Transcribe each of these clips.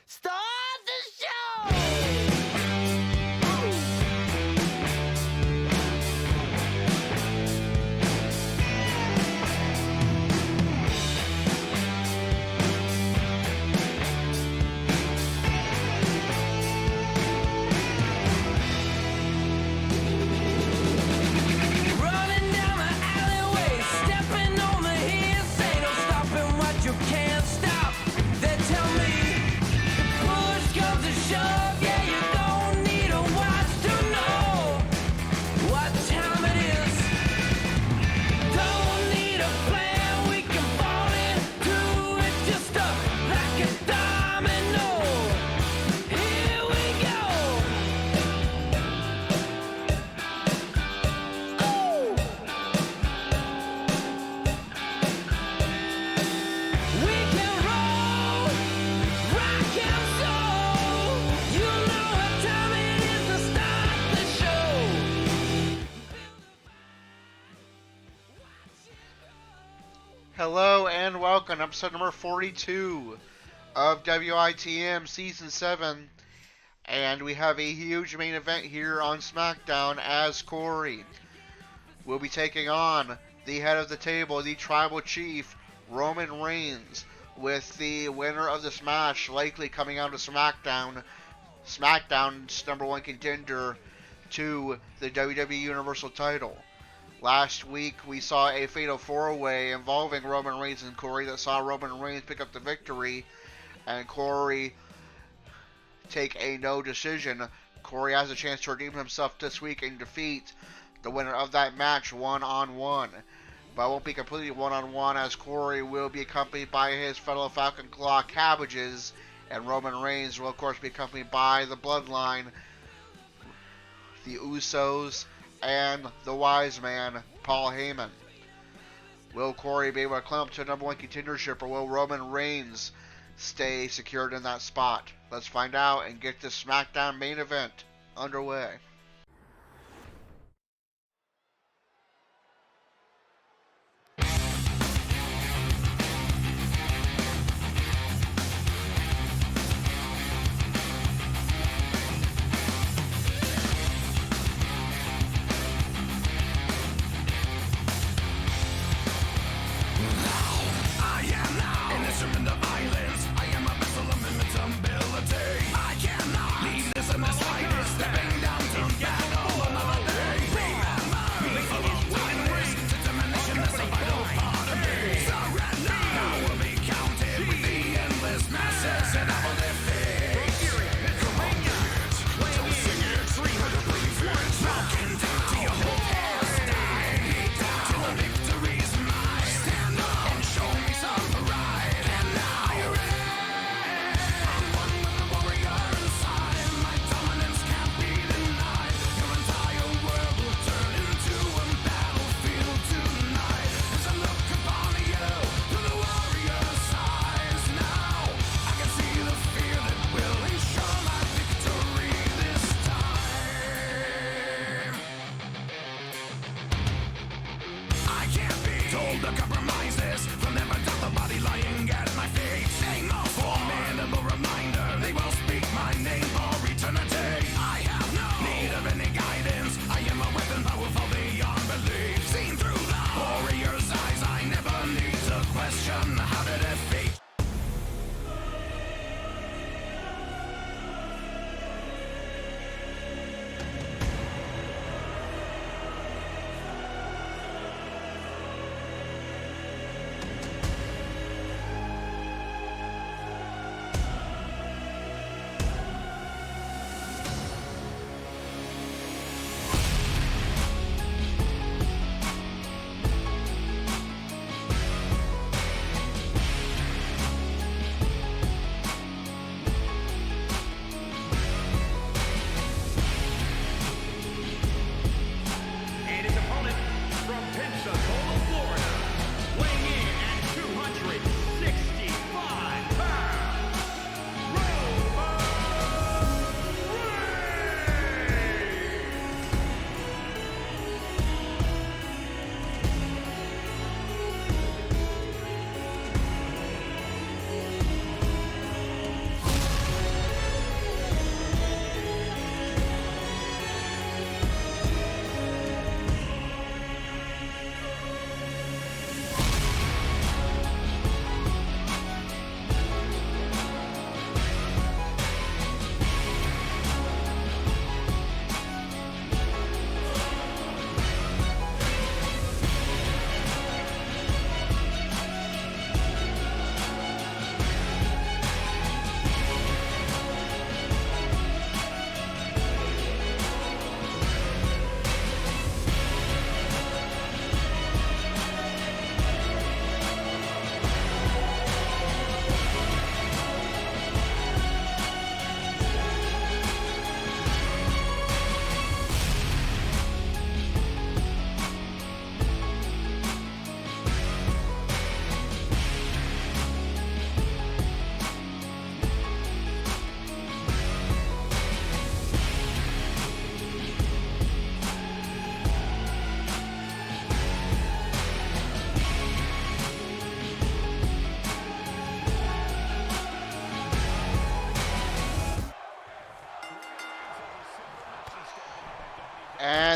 Start the show! Running down the alleyway, stepping on the hills, ain't no stopping what you can't stop. They tell me push comes to shove, yeah, you don't need a watch to know what time it is. Don't need a plan, we can fall into it just up like a domino. Here we go. Ooh. We can roll, rock and soul. You know what time it is to start the show. Hello and welcome, episode number 42 of WITM Season 7. And we have a huge main event here on SmackDown as Corey will be taking on the head of the table, the Tribal Chief, Roman Reigns, with the winner of this match likely coming out of SmackDown's number one contender to the WWE Universal title. Last week, we saw a fatal four-way involving Roman Reigns and Corey that saw Roman Reigns pick up the victory and Corey take a no decision. Corey has a chance to redeem himself this week and defeat the winner of that match one-on-one. But it won't be completely one-on-one, as Corey will be accompanied by his fellow Falcon Claw Cabbages, and Roman Reigns will of course be accompanied by the Bloodline, the Usos, and the wise man, Paul Heyman. Will Corey be able to climb up to number one contendership, or will Roman Reigns stay secured in that spot? Let's find out and get this SmackDown main event underway. Stepping down to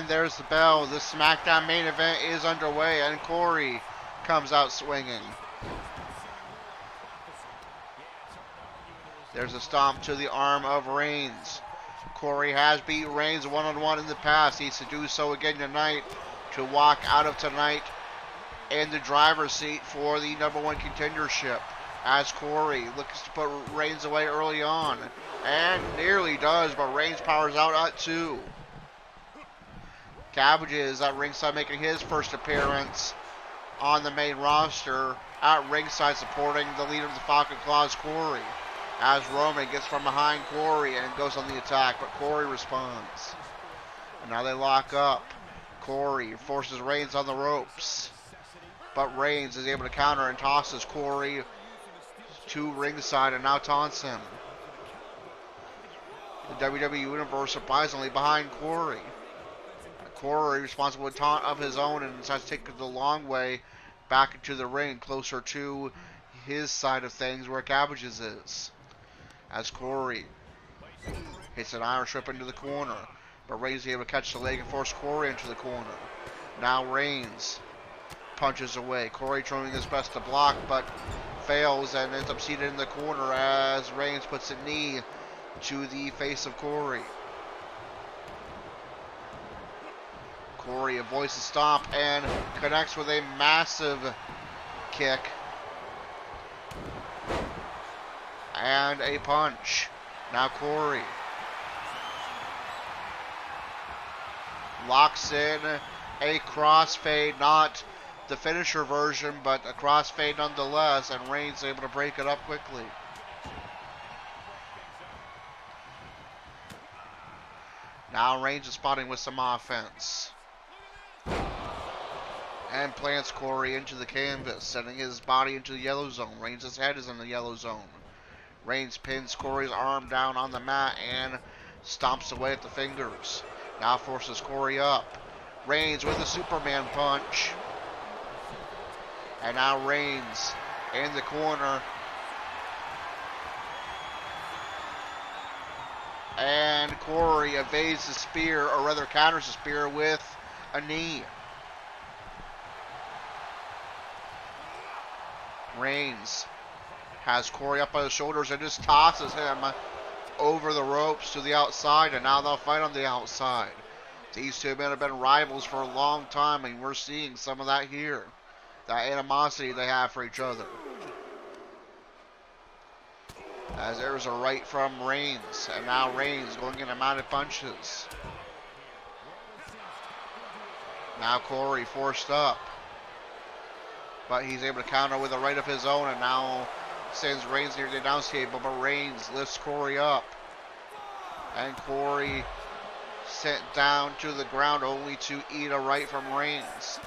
And there's the bell. The SmackDown main event is underway, and Corey comes out swinging. There's a stomp to the arm of Reigns. Corey has beat Reigns one-on-one in the past. He needs to do so again tonight to walk out of tonight in the driver's seat for the #1 contendership. As Corey looks to put Reigns away early on. And nearly does, but Reigns powers out at 2. Cabbages at ringside making his first appearance on the main roster at ringside supporting the leader of the Falcon Claws, Corey. As Roman gets from behind Corey and goes on the attack, but Corey responds. And now they lock up. Corey forces Reigns on the ropes, but Reigns is able to counter and tosses Corey to ringside and now taunts him. The WWE Universe surprisingly behind Corey. Corey responsible with a taunt of his own and decides to take the long way back into the ring, closer to his side of things where Cabbages is. As Corey hits an Irish whip into the corner, but Reigns is able to catch the leg and force Corey into the corner. Now Reigns punches away. Corey trying his best to block, but fails and ends up seated in the corner as Reigns puts a knee to the face of Corey. Corey avoids the stomp and connects with a massive kick and a punch. Now Corey locks in a crossfade, not the finisher version, but a crossfade nonetheless, and Reigns able to break it up quickly. Now Reigns is spotting with some offense. And plants Corey into the canvas, sending his body into the yellow zone. Reigns' head is in the yellow zone. Reigns pins Corey's arm down on the mat and stomps away at the fingers. Now forces Corey up. Reigns with a Superman punch. And now Reigns in the corner. And Corey evades the spear, or rather counters the spear with a knee. Reigns has Corey up by the shoulders and just tosses him over the ropes to the outside, and now they'll fight on the outside. These two men have been rivals for a long time, and we're seeing some of that here. That animosity they have for each other. As there's a right from Reigns, and now Reigns going in mounted punches. Now Corey forced up, but he's able to counter with a right of his own, and now sends Reigns near the announce table, but Reigns lifts Corey up. And Corey sent down to the ground only to eat a right from Reigns.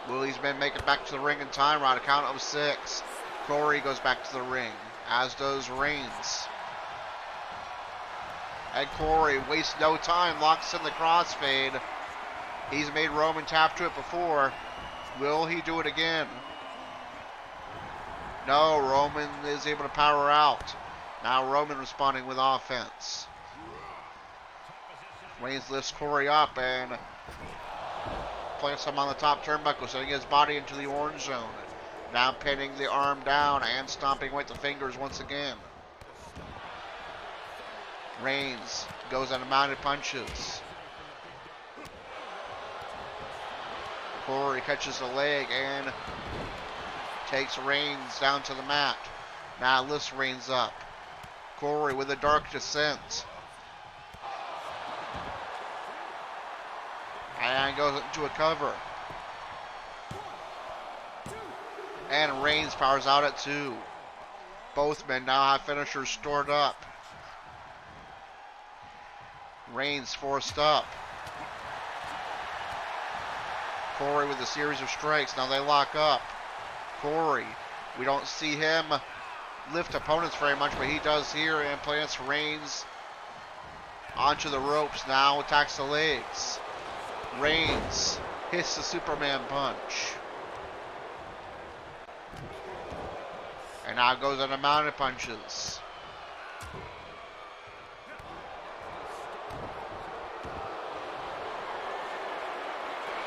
Will these men make it back to the ring in time? Right, a count of 6. Corey goes back to the ring, as does Reigns. And Corey wastes no time, locks in the crossfade. He's made Roman tap to it before. Will he do it again? No, Roman is able to power out. Now Roman responding with offense. Reigns lifts Corey up and plants him on the top turnbuckle, sending his body into the orange zone. Now pinning the arm down and stomping with the fingers once again. Reigns goes on mounted punches. Corey catches the leg and takes Reigns down to the mat. Now lifts Reigns up. Corey with a dark descent. And goes into a cover. And Reigns powers out at 2. Both men now have finishers stored up. Reigns forced up. Corey with a series of strikes. Now they lock up. Corey, we don't see him lift opponents very much, but he does here and plants Reigns onto the ropes. Now attacks the legs. Reigns hits the Superman punch. And now goes on the mounted punches.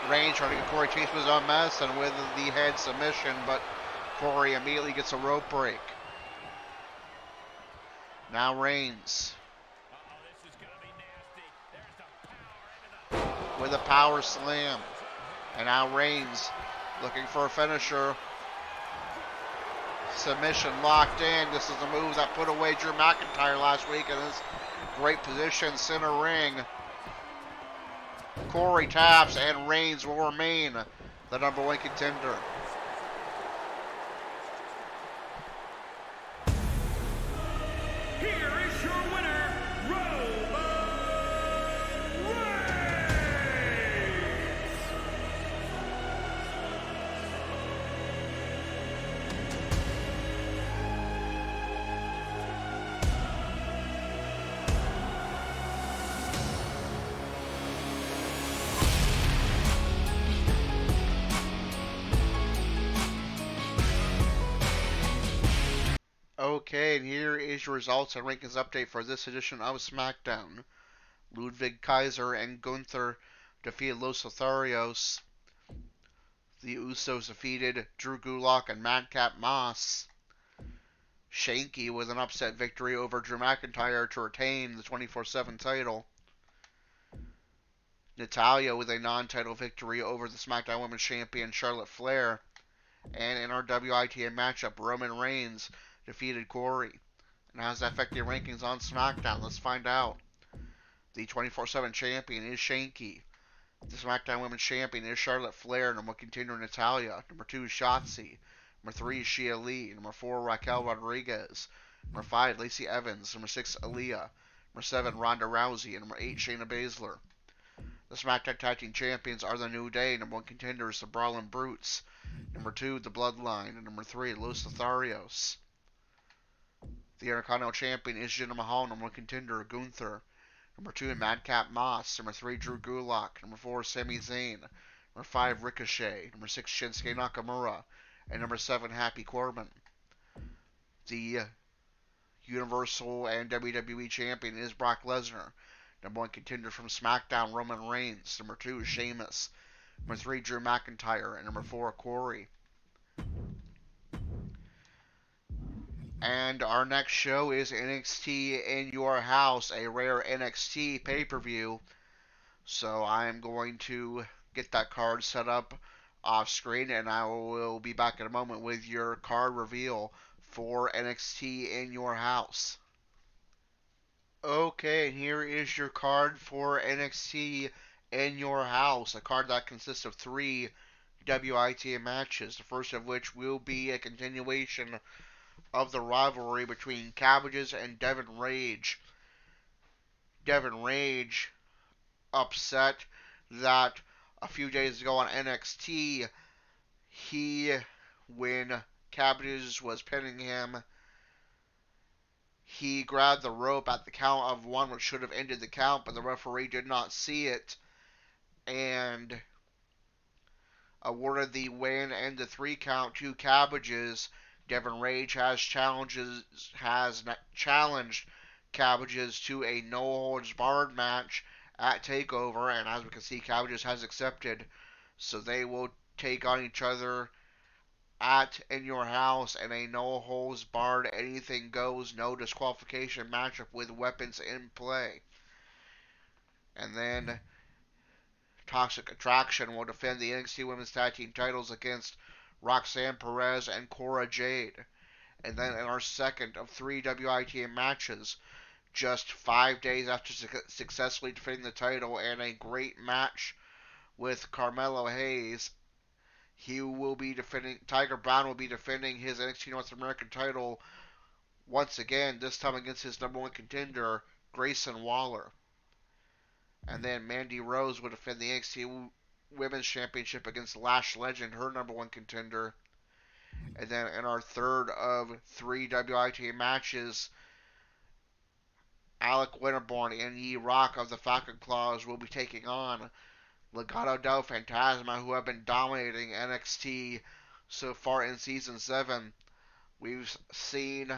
Reigns trying to get Corey chased with his own mess and with the head submission, but Corey immediately gets a rope break. Now Reigns with a power slam. And now Reigns looking for a finisher. Submission locked in. This is the move that put away Drew McIntyre last week in this great position, center ring. Corey taps and Reigns will remain the number one contender. Here is your winner, Roman Reigns. Okay, and here is your results and rankings update for this edition of SmackDown. Ludwig Kaiser and Gunther defeated Los Lotharios. The Usos defeated Drew Gulak and Madcap Moss. Shanky with an upset victory over Drew McIntyre to retain the 24/7 title. Natalya with a non-title victory over the SmackDown Women's Champion Charlotte Flair. And in our WITM matchup, Roman Reigns defeated Corey. And how does that affect your rankings on SmackDown? Let's find out. The 24/7 champion is Shanky. The SmackDown Women's Champion is Charlotte Flair. Number 1 contender Natalya. Number 2 is Shotzi. Number 3 is Shia Lee. Number 4 Raquel Rodriguez. Number 5 Lacey Evans. Number 6 Aaliyah. Number 7 Ronda Rousey. And number 8 Shayna Baszler. The SmackDown Tag Team Champions are the New Day. Number 1 contenders the Brawlin' Brutes. Number 2 the Bloodline. And number 3 Los Lotharios. The Intercontinental Champion is Jinder Mahal. Number 1 contender Gunther. Number 2 Madcap Moss. Number 3 Drew Gulak. Number 4 Sami Zayn. Number 5 Ricochet. Number 6 Shinsuke Nakamura. And number 7 Happy Corbin. The Universal and WWE Champion is Brock Lesnar. Number 1 contender from SmackDown Roman Reigns. Number 2 is Sheamus. Number 3 Drew McIntyre. And number 4 Corey. And our next show is NXT In Your House, a rare NXT pay-per-view. So I'm going to get that card set up off screen, and I will be back in a moment with your card reveal for NXT In Your House. Okay, and here is your card for NXT In Your House, a card that consists of 3 WITM matches, the first of which will be a continuation of the rivalry between Cabbages and Devin Rage. Devin Rage upset that a few days ago on NXT, when Cabbages was pinning him, he grabbed the rope at the count of 1, which should have ended the count, but the referee did not see it and awarded the win and the 3 count to Cabbages. Devin Rage has challenged Cabbages to a no-holds-barred match at TakeOver, and as we can see, Cabbages has accepted, so they will take on each other at In Your House in a no-holds-barred, anything-goes, no disqualification matchup with weapons in play. And then Toxic Attraction will defend the NXT Women's Tag Team titles against Roxanne Perez and Cora Jade. And then in our second of 3 WITM matches, just 5 days after successfully defending the title and a great match with Carmelo Hayes, Tiger Brown will be defending his NXT North American title once again, this time against his number 1 contender, Grayson Waller. And then Mandy Rose will defend the NXT Women's Championship against Lash Legend, her number 1 contender. And then in our third of 3 WITM matches, Alec Winterborn and Ye Rock of the Falcon Claws will be taking on Legado del Fantasma, who have been dominating NXT so far in Season 7. We've seen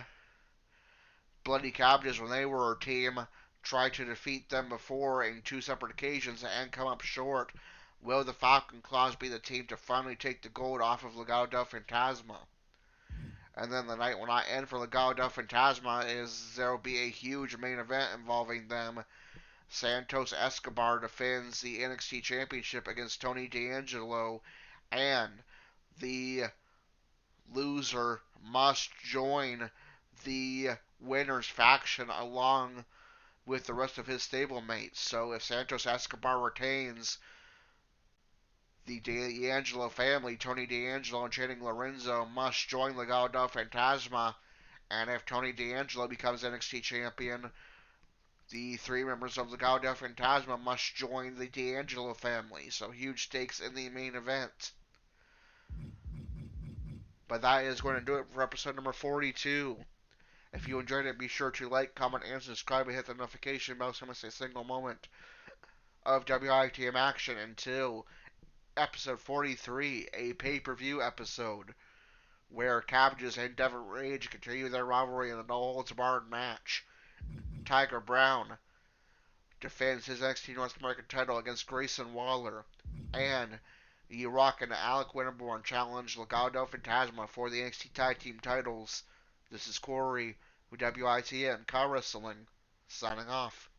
Bloody Cabbages, when they were a team, try to defeat them before in 2 separate occasions and come up short. Will the Falcon Claws be the team to finally take the gold off of Legado del Fantasma? And then the night will not end for Legado del Fantasma is there will be a huge main event involving them. Santos Escobar defends the NXT Championship against Tony D'Angelo, and the loser must join the winner's faction along with the rest of his stablemates. So if Santos Escobar retains, the D'Angelo family, Tony D'Angelo and Channing Lorenzo, must join Legado del Fantasma. And if Tony D'Angelo becomes NXT champion, the three members of Legado del Fantasma must join the D'Angelo family. So huge stakes in the main event. But that is going to do it for episode number 42. If you enjoyed it, be sure to like, comment, and subscribe, and hit the notification bell so you miss a single moment of WITM action until episode 43, a pay-per-view episode where Cabbages and Devin Rage continue their rivalry in a no-holds-barred match. Tiger Brown defends his NXT North American title against Grayson Waller, and The Rock and Alec Winterborn challenge Legado del Fantasma for the NXT Tag Team titles. This is Corey with WITM CAW Wrestling, signing off.